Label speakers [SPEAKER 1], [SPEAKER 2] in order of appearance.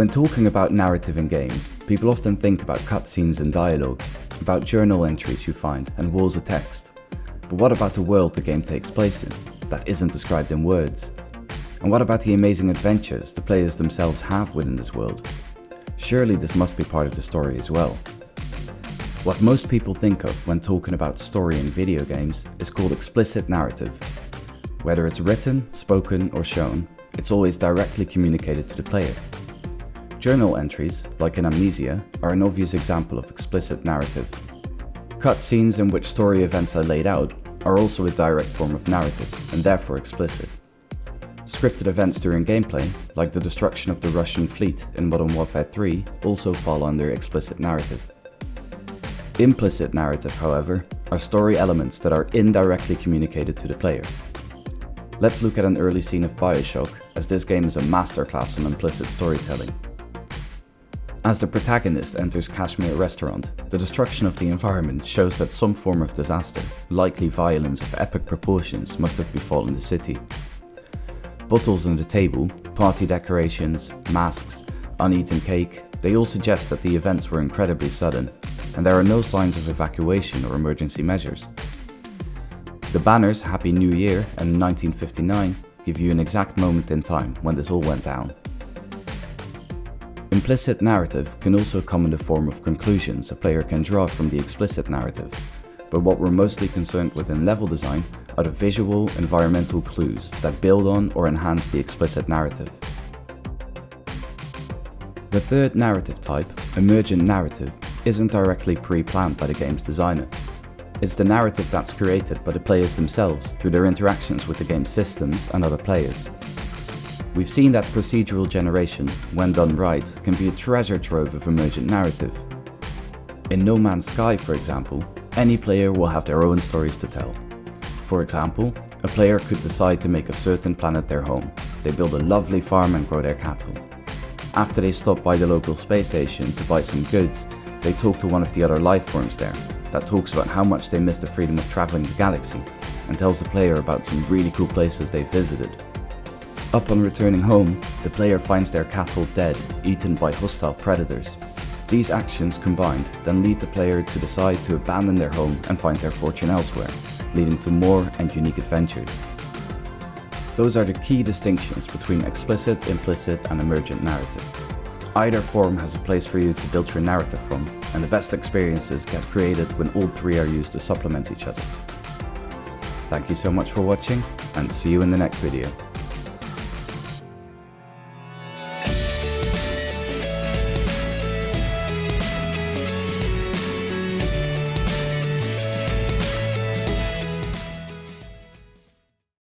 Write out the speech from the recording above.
[SPEAKER 1] When talking about narrative in games, people often think about cutscenes and dialogue, about journal entries you find and walls of text. But what about the world the game takes place in, that isn't described in words? And what about the amazing adventures the players themselves have within this world? Surely this must be part of the story as well. What most people think of when talking about story in video games is called explicit narrative. Whether it's written, spoken or shown, it's always directly communicated to the player. Journal entries, like in Amnesia, are an obvious example of explicit narrative. Cutscenes in which story events are laid out are also a direct form of narrative, and therefore explicit. Scripted events during gameplay, like the destruction of the Russian fleet in Modern Warfare 3, also fall under explicit narrative. Implicit narrative, however, are story elements that are indirectly communicated to the player. Let's look at an early scene of BioShock, as this game is a masterclass on implicit storytelling. As the protagonist enters Kashmir restaurant, the destruction of the environment shows that some form of disaster, likely violence of epic proportions, must have befallen the city. Bottles on the table, party decorations, masks, uneaten cake, they all suggest that the events were incredibly sudden, and there are no signs of evacuation or emergency measures. The banners Happy New Year and 1959 give you an exact moment in time when this all went down. Implicit narrative can also come in the form of conclusions a player can draw from the explicit narrative, but what we're mostly concerned with in level design are the visual, environmental clues that build on or enhance the explicit narrative. The third narrative type, Emergent narrative, isn't directly pre-planned by the game's designer. It's the narrative that's created by the players themselves through their interactions with the game's systems and other players. We've seen that procedural generation, when done right, can be a treasure trove of emergent narrative. In No Man's Sky, for example, any player will have their own stories to tell. For example, a player could decide to make a certain planet their home. They build a lovely farm and grow their cattle. After they stop by the local space station to buy some goods, they talk to one of the other life forms there, that talks about how much they miss the freedom of traveling the galaxy, and tells the player about some really cool places they visited. Upon returning home, the player finds their cattle dead, eaten by hostile predators. These actions combined then lead the player to decide to abandon their home and find their fortune elsewhere, leading to more and unique adventures. Those are the key distinctions between explicit, implicit and emergent narrative. Either form has a place for you to build your narrative from, and the best experiences get created when all three are used to supplement each other. Thank you so much for watching, and see you in the next video.